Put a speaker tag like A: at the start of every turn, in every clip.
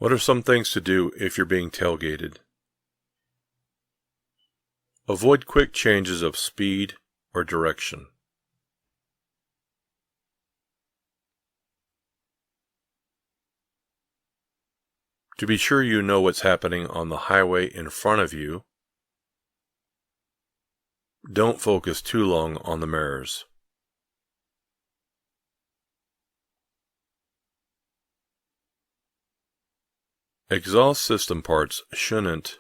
A: What are some things to do if you're being tailgated? Avoid quick changes of speed or direction. To be sure you know what's happening on the highway in front of you, don't focus too long on the mirrors. Exhaust system parts shouldn't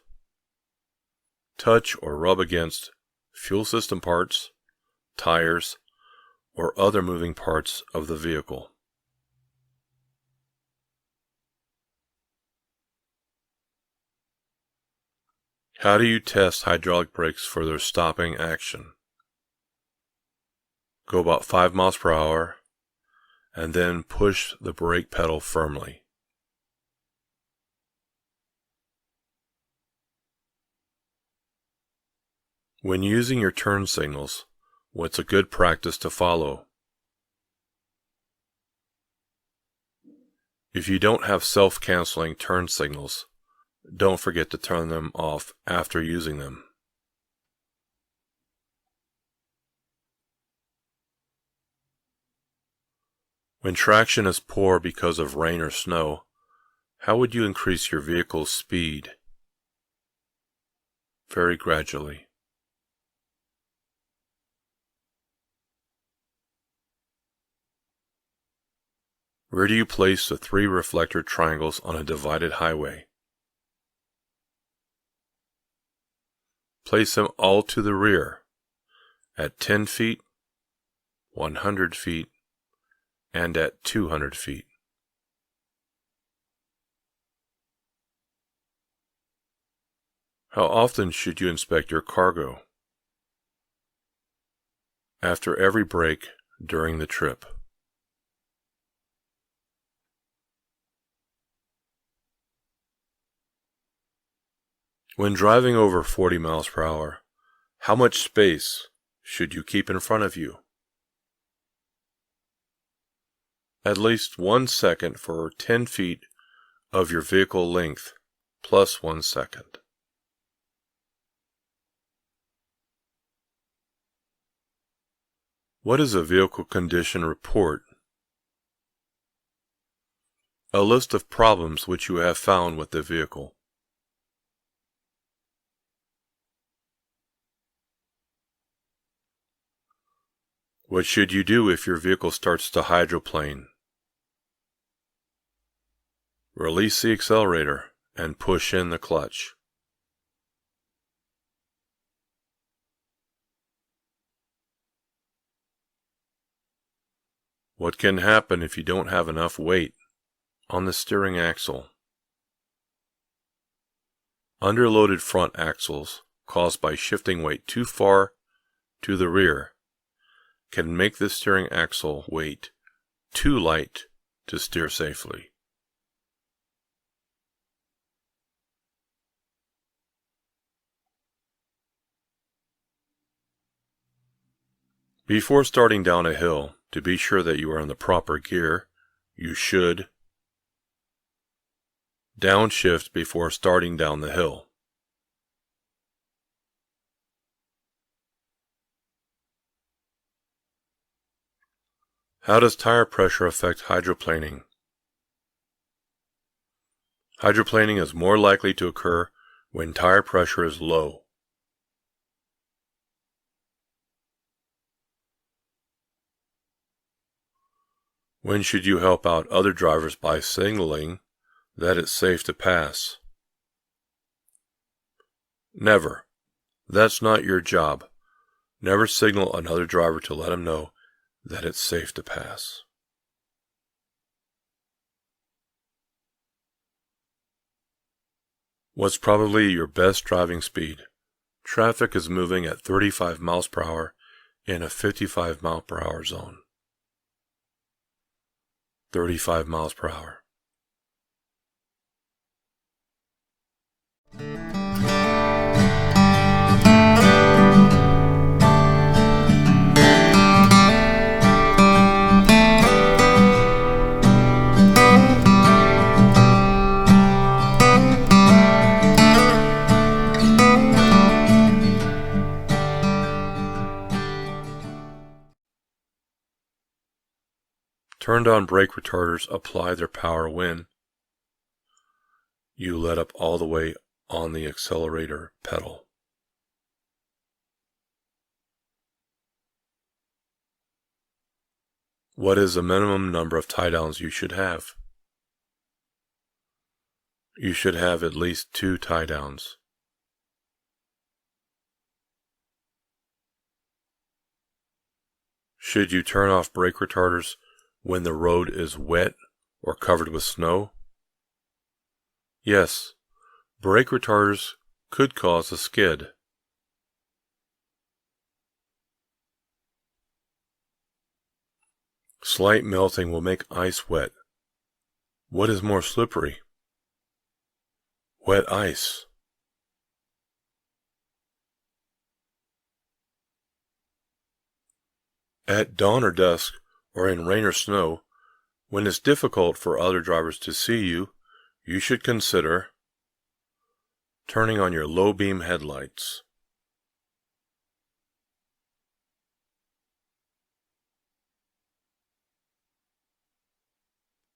A: touch or rub against fuel system parts, tires, or other moving parts of the vehicle. How do you test hydraulic brakes for their stopping action? Go about 5 miles per hour and then push the brake pedal firmly. When using your turn signals, what's a good practice to follow? If you don't have self-canceling turn signals, don't forget to turn them off after using them. When traction is poor because of rain or snow, how would you increase your vehicle's speed? Very gradually. Where do you place the 3 reflector triangles on a divided highway? Place them all to the rear, at 10 feet, 100 feet, and at 200 feet. How often should you inspect your cargo? After every break during the trip. When driving over 40 miles per hour, how much space should you keep in front of you? At least 1 second for 10 feet of your vehicle length, plus 1 second. What is a vehicle condition report? A list of problems which you have found with the vehicle. What should you do if your vehicle starts to hydroplane? Release the accelerator and push in the clutch. What can happen if you don't have enough weight on the steering axle? Underloaded front axles caused by shifting weight too far to the rear can make the steering axle weight too light to steer safely. Before starting down a hill, to be sure that you are in the proper gear, you should downshift before starting down the hill. How does tire pressure affect hydroplaning? Hydroplaning is more likely to occur when tire pressure is low. When should you help out other drivers by signaling that it's safe to pass? Never. That's not your job. Never signal another driver to let him know that it's safe to pass. What's probably your best driving speed? Traffic is moving at 35 miles per hour in a 55 mile per hour zone. 35 miles per hour. Turned on brake retarders apply their power when you let up all the way on the accelerator pedal. What is the minimum number of tie downs you should have? You should have at least 2 tie downs. Should you turn off brake retarders when the road is wet or covered with snow? Yes, brake retarders could cause a skid. Slight melting will make ice wet. What is more slippery? Wet ice. At dawn or dusk, or in rain or snow, when it's difficult for other drivers to see you, you should consider turning on your low beam headlights.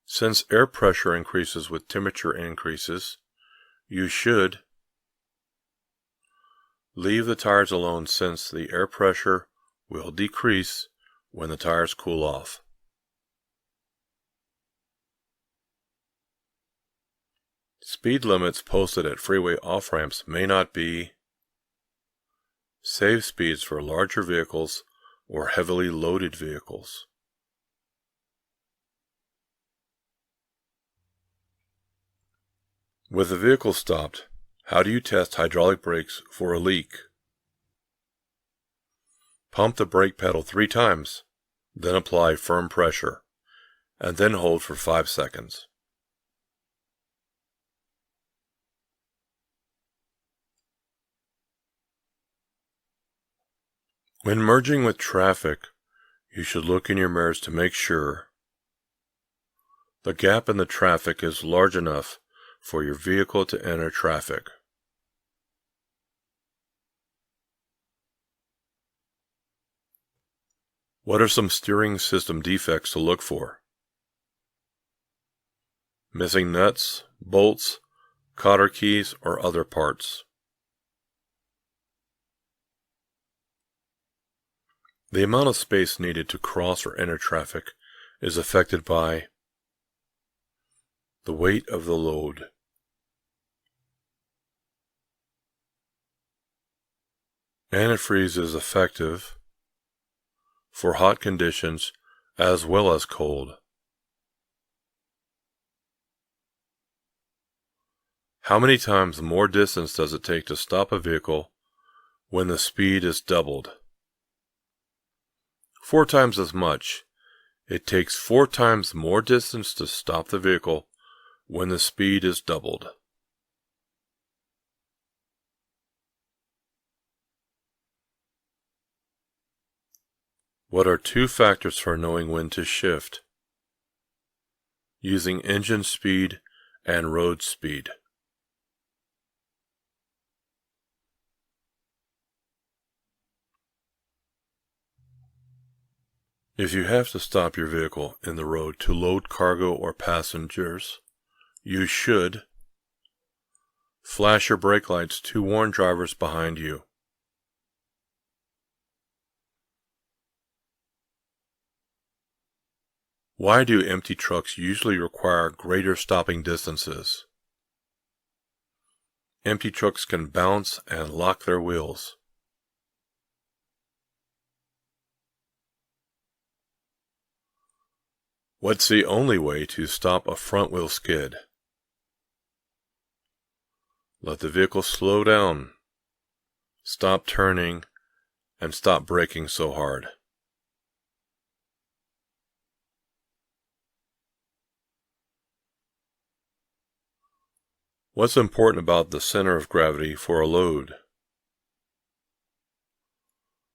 A: Since air pressure increases with temperature increases, you should leave the tires alone since the air pressure will decrease when the tires cool off. Speed limits posted at freeway off-ramps may not be safe speeds for larger vehicles or heavily loaded vehicles. With the vehicle stopped, how do you test hydraulic brakes for a leak? Pump the brake pedal 3 times, then apply firm pressure, and then hold for 5 seconds. When merging with traffic, you should look in your mirrors to make sure the gap in the traffic is large enough for your vehicle to enter traffic. What are some steering system defects to look for? Missing nuts, bolts, cotter keys, or other parts. The amount of space needed to cross or enter traffic is affected by the weight of the load. Antifreeze is effective for hot conditions as well as cold. How many times more distance does it take to stop a vehicle when the speed is doubled? 4 times as much. It takes 4 times more distance to stop the vehicle when the speed is doubled. What are 2 factors for knowing when to shift? Using engine speed and road speed. If you have to stop your vehicle in the road to load cargo or passengers, you should flash your brake lights to warn drivers behind you. Why do empty trucks usually require greater stopping distances? Empty trucks can bounce and lock their wheels. What's the only way to stop a front wheel skid? Let the vehicle slow down, stop turning, and stop braking so hard. What's important about the center of gravity for a load?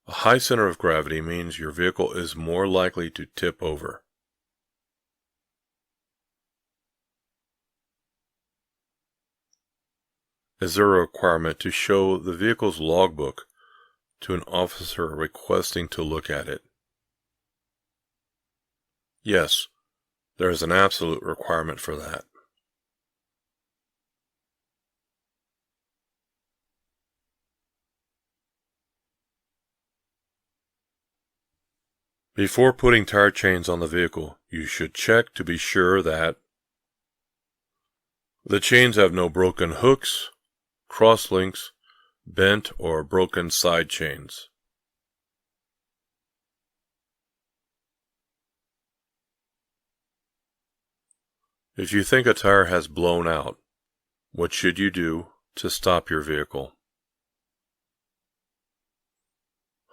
A: A high center of gravity means your vehicle is more likely to tip over. Is there a requirement to show the vehicle's logbook to an officer requesting to look at it? Yes, There is an absolute requirement for that. Before putting tire chains on the vehicle, you should check to be sure that the chains have no broken hooks, cross links, bent or broken side chains. If you think a tire has blown out, what should you do to stop your vehicle?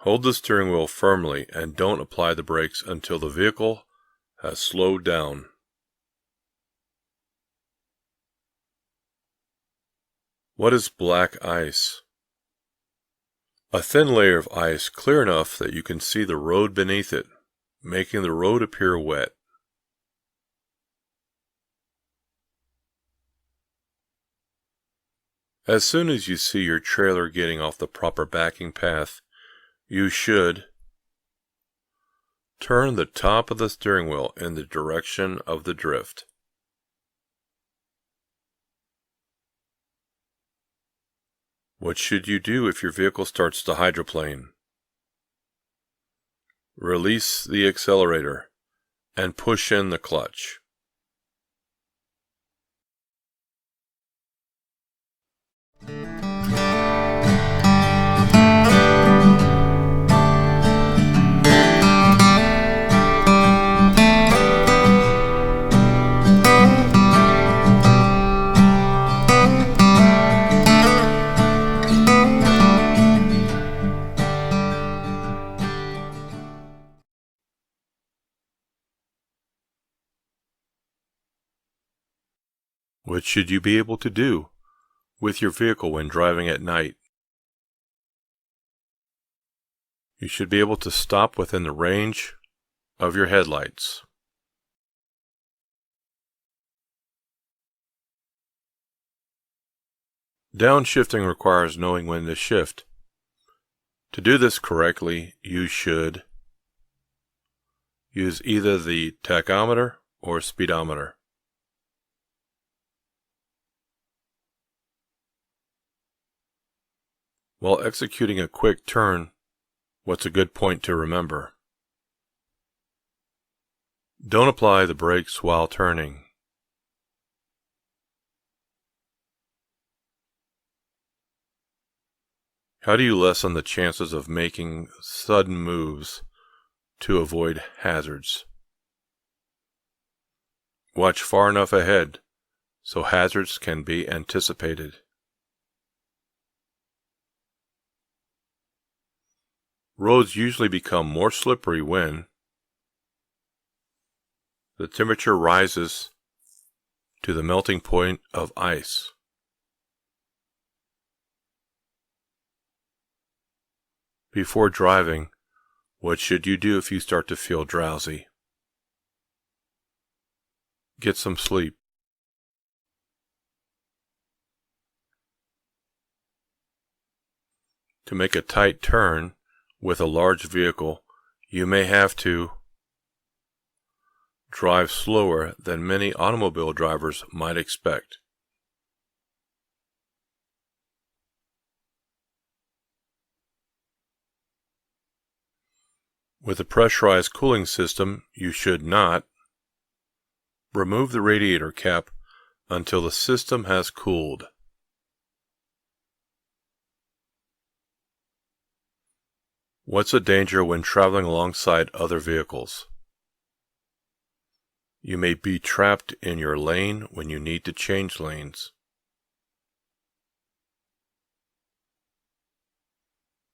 A: Hold the steering wheel firmly and don't apply the brakes until the vehicle has slowed down. What is black ice? A thin layer of ice clear enough that you can see the road beneath it, making the road appear wet. As soon as you see your trailer getting off the proper backing path, you should turn the top of the steering wheel in the direction of the drift. What should you do if your vehicle starts to hydroplane? Release the accelerator and push in the clutch. What should you be able to do with your vehicle when driving at night? You should be able to stop within the range of your headlights. Downshifting requires knowing when to shift. To do this correctly, you should use either the tachometer or speedometer. While executing a quick turn, what's a good point to remember? Don't apply the brakes while turning. How do you lessen the chances of making sudden moves to avoid hazards? Watch far enough ahead so hazards can be anticipated. Roads usually become more slippery when the temperature rises to the melting point of ice. Before driving, what should you do if you start to feel drowsy? Get some sleep. To make a tight turn with a large vehicle, you may have to drive slower than many automobile drivers might expect. With a pressurized cooling system, you should not remove the radiator cap until the system has cooled. What's a danger when traveling alongside other vehicles? You may be trapped in your lane when you need to change lanes.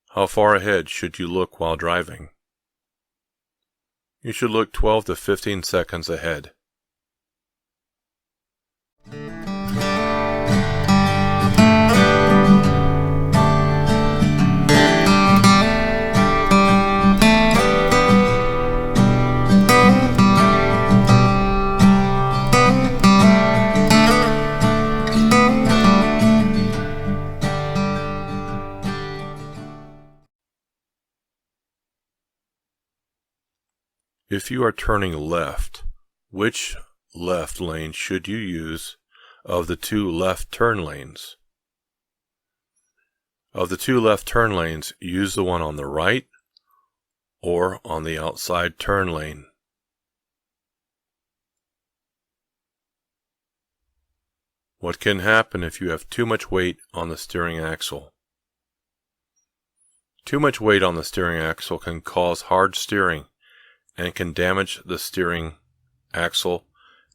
A: How far ahead should you look while driving? You should look 12 to 15 seconds ahead. If you are turning left, which left lane should you use of the two left turn lanes. Of the two left turn lanes, use the one on the right or on the outside turn lane. What can happen if you have too much weight on the steering axle? Too much weight on the steering axle can cause hard steering and can damage the steering axle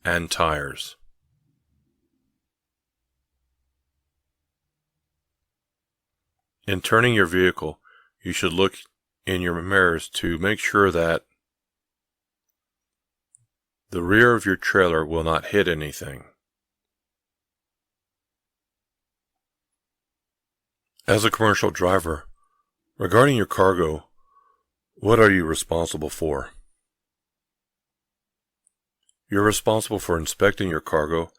A: and tires. In turning your vehicle, you should look in your mirrors to make sure that the rear of your trailer will not hit anything. As a commercial driver, regarding your cargo, what are you responsible for? You're responsible for inspecting your cargo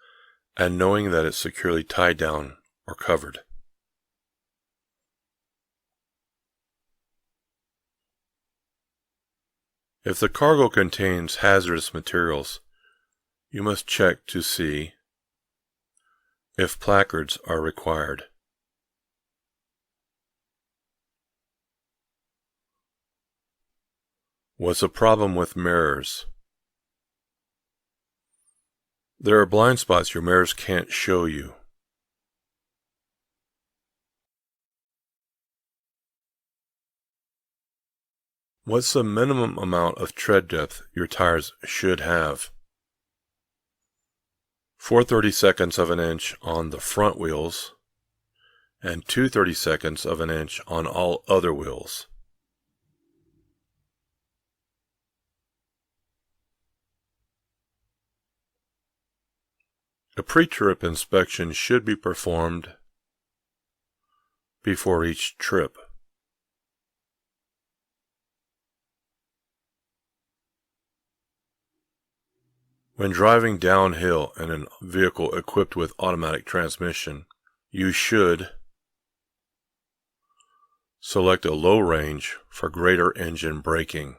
A: and knowing that it's securely tied down or covered. If the cargo contains hazardous materials, you must check to see if placards are required. What's the problem with mirrors? There are blind spots your mirrors can't show you. What's the minimum amount of tread depth your tires should have? 4/32 of an inch on the front wheels and 2/32 of an inch on all other wheels. A pre-trip inspection should be performed before each trip. When driving downhill in a vehicle equipped with automatic transmission, you should select a low range for greater engine braking.